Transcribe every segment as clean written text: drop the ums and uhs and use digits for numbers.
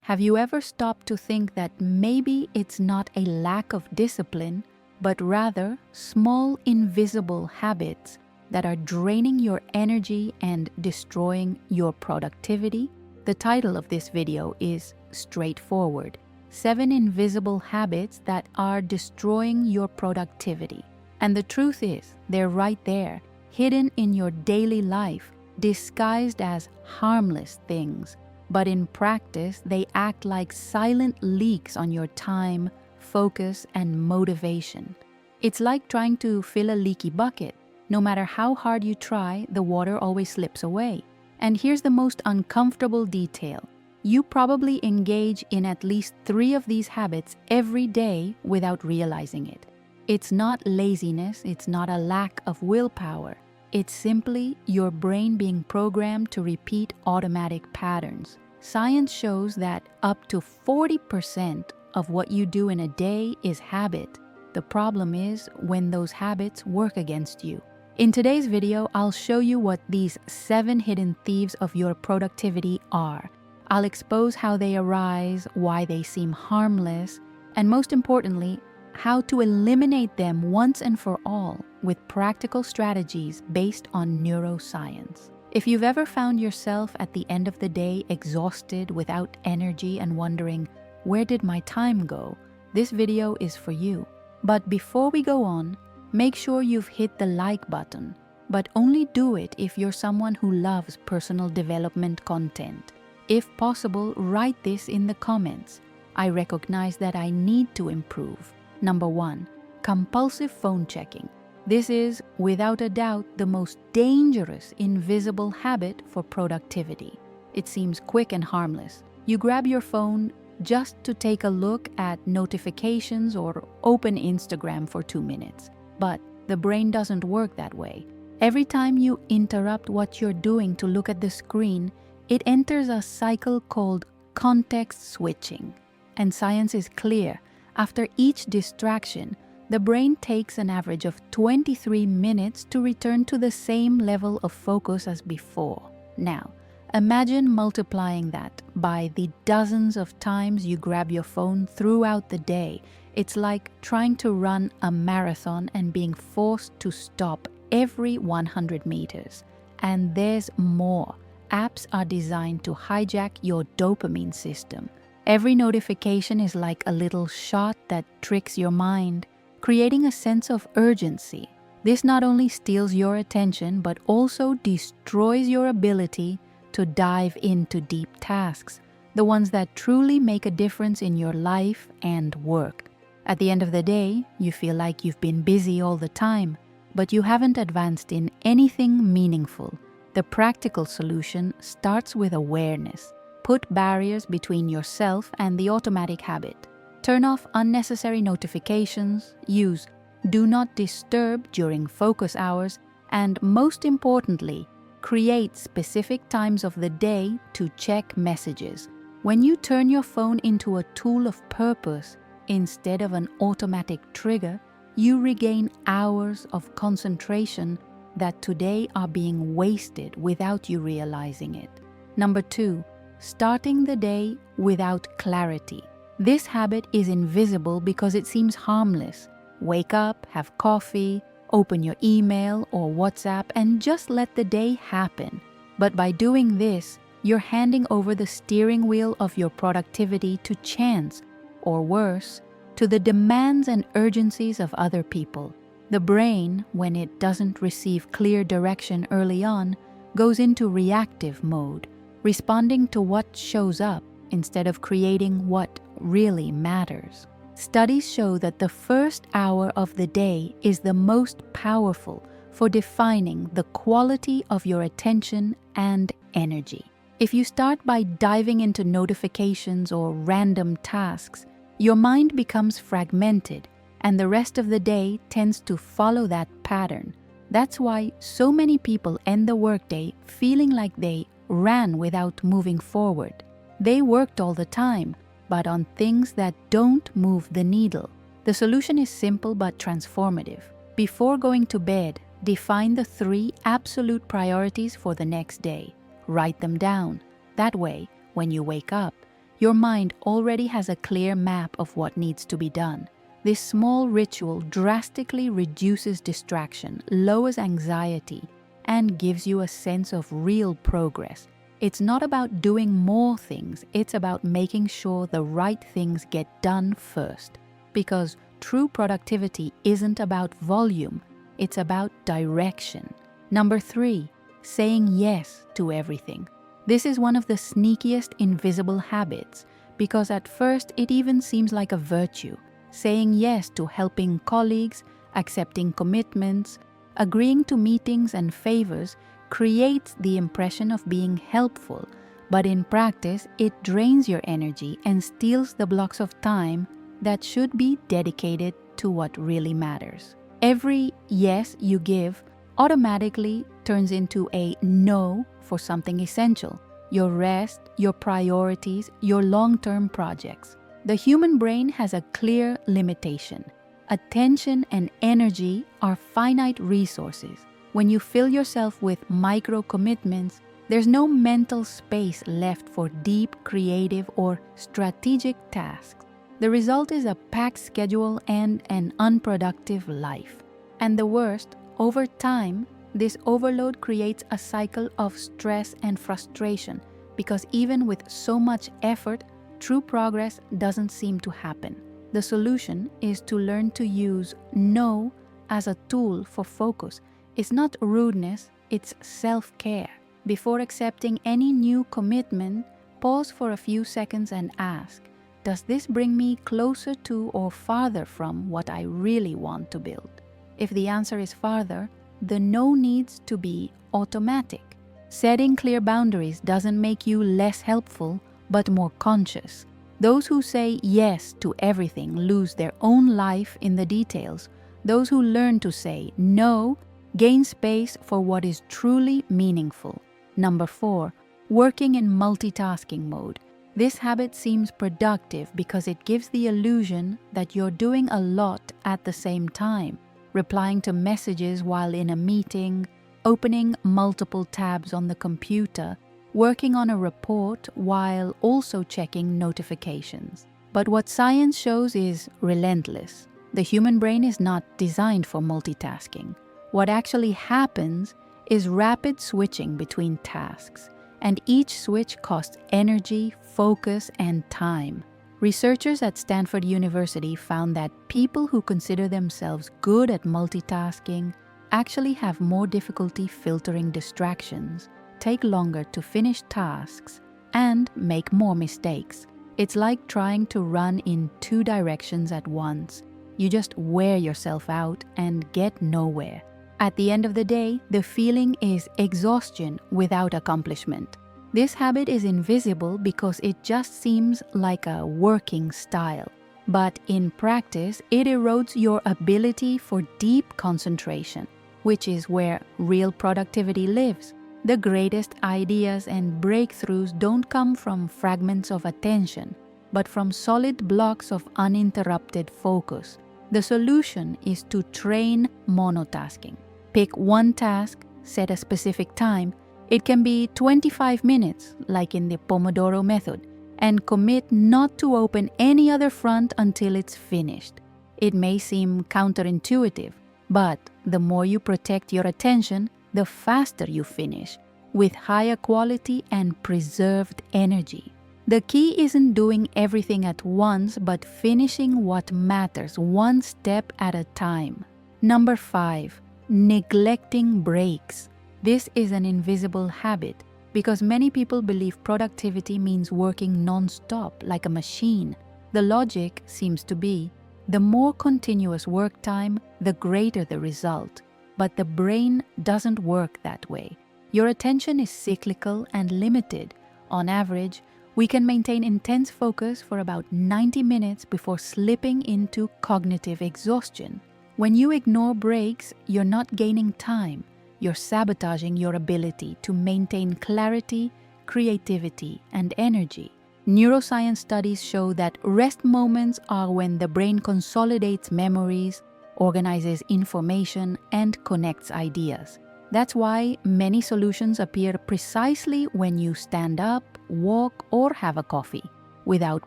Have you ever stopped to think that maybe it's not a lack of discipline, but rather small invisible habits that are draining your energy and destroying your productivity? The title of this video is straightforward: 7 invisible habits that are destroying your productivity. And the truth is, they're right there, hidden in your daily life, disguised as harmless things. But in practice, they act like silent leaks on your time, focus, and motivation. It's like trying to fill a leaky bucket. No matter how hard you try, the water always slips away. And here's the most uncomfortable detail. You probably engage in at least 3 of these habits every day without realizing it. It's not laziness, it's not a lack of willpower. It's simply your brain being programmed to repeat automatic patterns. Science shows that up to 40% of what you do in a day is habit. The problem is when those habits work against you. In today's video, I'll show you what these 7 hidden thieves of your productivity are. I'll expose how they arise, why they seem harmless, and most importantly, how to eliminate them once and for all with practical strategies based on neuroscience. If you've ever found yourself at the end of the day exhausted, without energy, and wondering, where did my time go? This video is for you. But before we go on, make sure you've hit the like button, but only do it if you're someone who loves personal development content. If possible, write this in the comments. I recognize that I need to improve. Number 1, compulsive phone checking. This is, without a doubt, the most dangerous invisible habit for productivity. It seems quick and harmless. You grab your phone just to take a look at notifications or open Instagram for 2 minutes. But the brain doesn't work that way. Every time you interrupt what you're doing to look at the screen, it enters a cycle called context switching. And science is clear. After each distraction, the brain takes an average of 23 minutes to return to the same level of focus as before. Now, imagine multiplying that by the dozens of times you grab your phone throughout the day. It's like trying to run a marathon and being forced to stop every 100 meters. And there's more. Apps are designed to hijack your dopamine system. Every notification is like a little shot that tricks your mind, creating a sense of urgency. This not only steals your attention, but also destroys your ability to dive into deep tasks, the ones that truly make a difference in your life and work. At the end of the day, you feel like you've been busy all the time, but you haven't advanced in anything meaningful. The practical solution starts with awareness. Put barriers between yourself and the automatic habit. Turn off unnecessary notifications, use Do Not Disturb during focus hours, and most importantly, create specific times of the day to check messages. When you turn your phone into a tool of purpose instead of an automatic trigger, you regain hours of concentration that today are being wasted without you realizing it. Number 2, starting the day without clarity. This habit is invisible because it seems harmless. Wake up, have coffee, open your email or WhatsApp, and just let the day happen. But by doing this, you're handing over the steering wheel of your productivity to chance, or worse, to the demands and urgencies of other people. The brain, when it doesn't receive clear direction early on, goes into reactive mode, responding to what shows up instead of creating what really matters. Studies show that the first hour of the day is the most powerful for defining the quality of your attention and energy. If you start by diving into notifications or random tasks, your mind becomes fragmented, and the rest of the day tends to follow that pattern. That's why so many people end the workday feeling like they ran without moving forward. They worked all the time, but on things that don't move the needle. The solution is simple but transformative. Before going to bed, define the 3 absolute priorities for the next day. Write them down. That way, when you wake up, Your mind already has a clear map of what needs to be done. This small ritual drastically reduces distraction, lowers anxiety, and gives you a sense of real progress. It's not about doing more things, it's about making sure the right things get done first. Because true productivity isn't about volume, it's about direction. Number 3, saying yes to everything. This is one of the sneakiest invisible habits because at first it even seems like a virtue. Saying yes to helping colleagues, accepting commitments, agreeing to meetings and favors creates the impression of being helpful, but in practice it drains your energy and steals the blocks of time that should be dedicated to what really matters. Every yes you give automatically turns into a no for something essential: your rest, your priorities, your long-term projects. The human brain has a clear limitation. Attention and energy are finite resources. When you fill yourself with micro commitments, there's no mental space left for deep, creative, or strategic tasks. The result is a packed schedule and an unproductive life. And the worst, over time, this overload creates a cycle of stress and frustration because even with so much effort, true progress doesn't seem to happen. The solution is to learn to use no as a tool for focus. It's not rudeness, it's self-care. Before accepting any new commitment, pause for a few seconds and ask, does this bring me closer to or farther from what I really want to build? If the answer is farther, the no needs to be automatic. Setting clear boundaries doesn't make you less helpful, but more conscious. Those who say yes to everything lose their own life in the details. Those who learn to say no gain space for what is truly meaningful. Number 4, working in multitasking mode. This habit seems productive because it gives the illusion that you're doing a lot at the same time, replying to messages while in a meeting, opening multiple tabs on the computer, working on a report while also checking notifications. But what science shows is relentless. The human brain is not designed for multitasking. What actually happens is rapid switching between tasks, and each switch costs energy, focus, and time. Researchers at Stanford University found that people who consider themselves good at multitasking actually have more difficulty filtering distractions, take longer to finish tasks, and make more mistakes. It's like trying to run in 2 directions at once. You just wear yourself out and get nowhere. At the end of the day, the feeling is exhaustion without accomplishment. This habit is invisible because it just seems like a working style. But in practice, it erodes your ability for deep concentration, which is where real productivity lives. The greatest ideas and breakthroughs don't come from fragments of attention, but from solid blocks of uninterrupted focus. The solution is to train monotasking. Pick one task, set a specific time. It can be 25 minutes, like in the Pomodoro method, and commit not to open any other front until it's finished. It may seem counterintuitive, but the more you protect your attention, the faster you finish, with higher quality and preserved energy. The key isn't doing everything at once, but finishing what matters one step at a time. Number 5, neglecting breaks. This is an invisible habit because many people believe productivity means working non-stop like a machine. The logic seems to be, the more continuous work time, the greater the result. But the brain doesn't work that way. Your attention is cyclical and limited. On average, we can maintain intense focus for about 90 minutes before slipping into cognitive exhaustion. When you ignore breaks, you're not gaining time. You're sabotaging your ability to maintain clarity, creativity, and energy. Neuroscience studies show that rest moments are when the brain consolidates memories, organizes information, and connects ideas. That's why many solutions appear precisely when you stand up, walk, or have a coffee. without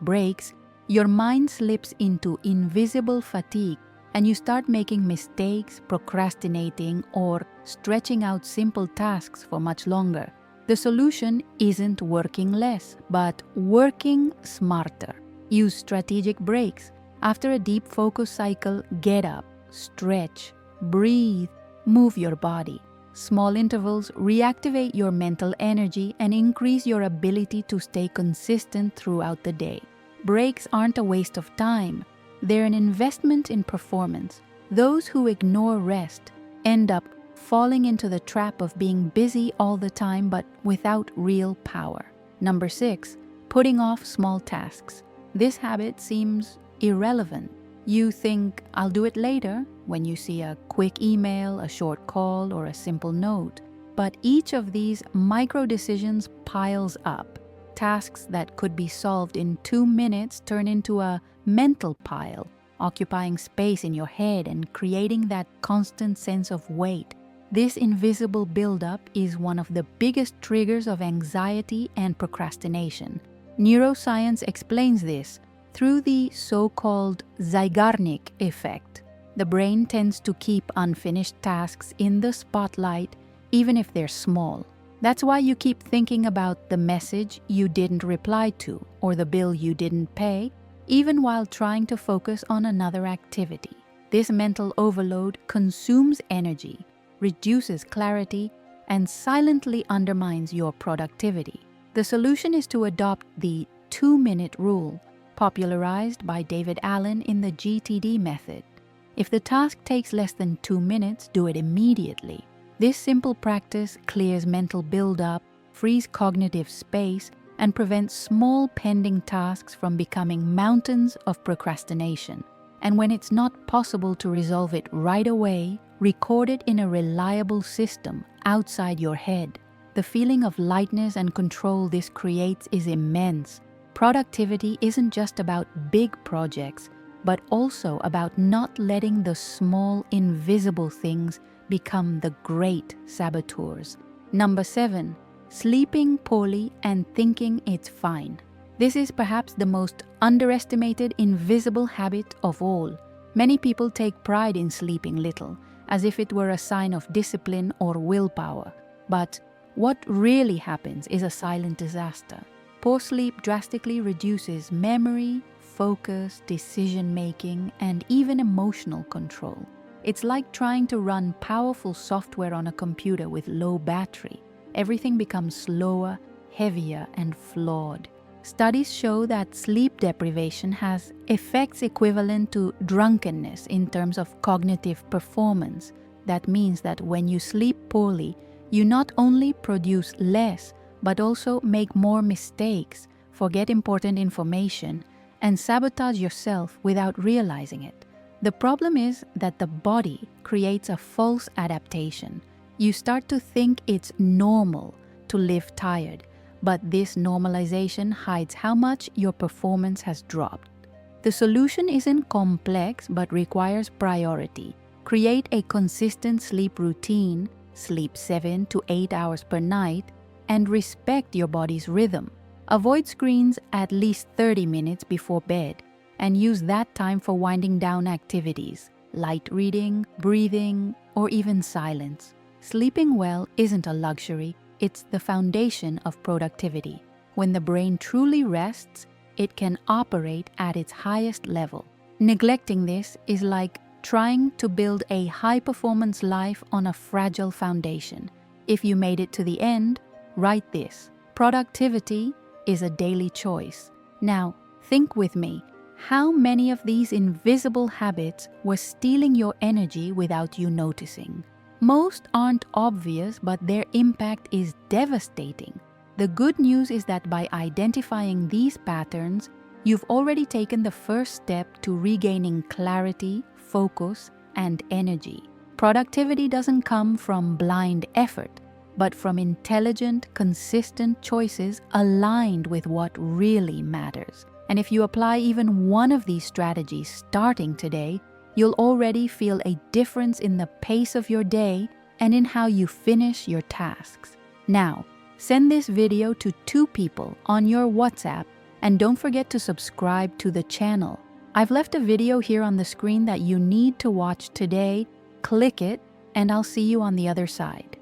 breaks, your mind slips into invisible fatigue and you start making mistakes, procrastinating, or stretching out simple tasks for much longer. The solution isn't working less, but working smarter. Use strategic breaks. After a deep focus cycle, get up, stretch, breathe, move your body. Small intervals reactivate your mental energy and increase your ability to stay consistent throughout the day. Breaks aren't a waste of time. They're an investment in performance. Those who ignore rest end up falling into the trap of being busy all the time but without real power. Number 6, putting off small tasks. This habit seems irrelevant. You think, I'll do it later, when you see a quick email, a short call, or a simple note. But each of these micro decisions piles up. Tasks that could be solved in 2 minutes turn into a mental pile, occupying space in your head and creating that constant sense of weight. This invisible buildup is one of the biggest triggers of anxiety and procrastination. Neuroscience explains this through the so-called Zeigarnik effect. The brain tends to keep unfinished tasks in the spotlight even if they're small. That's why you keep thinking about the message you didn't reply to or the bill you didn't pay, even while trying to focus on another activity. This mental overload consumes energy, reduces clarity, and silently undermines your productivity. The solution is to adopt the 2-minute rule, popularized by David Allen in the GTD method. If the task takes less than 2 minutes, do it immediately. This simple practice clears mental buildup, frees cognitive space, and prevents small pending tasks from becoming mountains of procrastination. And when it's not possible to resolve it right away, record it in a reliable system outside your head. The feeling of lightness and control this creates is immense. Productivity isn't just about big projects, but also about not letting the small, invisible things become the great saboteurs. Number 7, sleeping poorly and thinking it's fine. This is perhaps the most underestimated invisible habit of all. Many people take pride in sleeping little, as if it were a sign of discipline or willpower. But what really happens is a silent disaster. Poor sleep drastically reduces memory, focus, decision-making, and even emotional control. It's like trying to run powerful software on a computer with low battery. Everything becomes slower, heavier, and flawed. Studies show that sleep deprivation has effects equivalent to drunkenness in terms of cognitive performance. That means that when you sleep poorly, you not only produce less, but also make more mistakes, forget important information, and sabotage yourself without realizing it. The problem is that the body creates a false adaptation. You start to think it's normal to live tired, but this normalization hides how much your performance has dropped. The solution isn't complex but requires priority. Create a consistent sleep routine, sleep 7 to 8 hours per night, and respect your body's rhythm. Avoid screens at least 30 minutes before bed, and use that time for winding down activities, light reading, breathing, or even silence. Sleeping well isn't a luxury, it's the foundation of productivity. When the brain truly rests, it can operate at its highest level. Neglecting this is like trying to build a high-performance life on a fragile foundation. If you made it to the end, write this: productivity is a daily choice. Now, think with me. How many of these invisible habits were stealing your energy without you noticing? Most aren't obvious, but their impact is devastating. The good news is that by identifying these patterns, you've already taken the first step to regaining clarity, focus, and energy. Productivity doesn't come from blind effort, but from intelligent, consistent choices aligned with what really matters. And if you apply even one of these strategies starting today, you'll already feel a difference in the pace of your day and in how you finish your tasks. Now, send this video to 2 people on your WhatsApp And don't forget to subscribe to the channel. I've left a video here on the screen that you need to watch today. Click it, and I'll see you on the other side.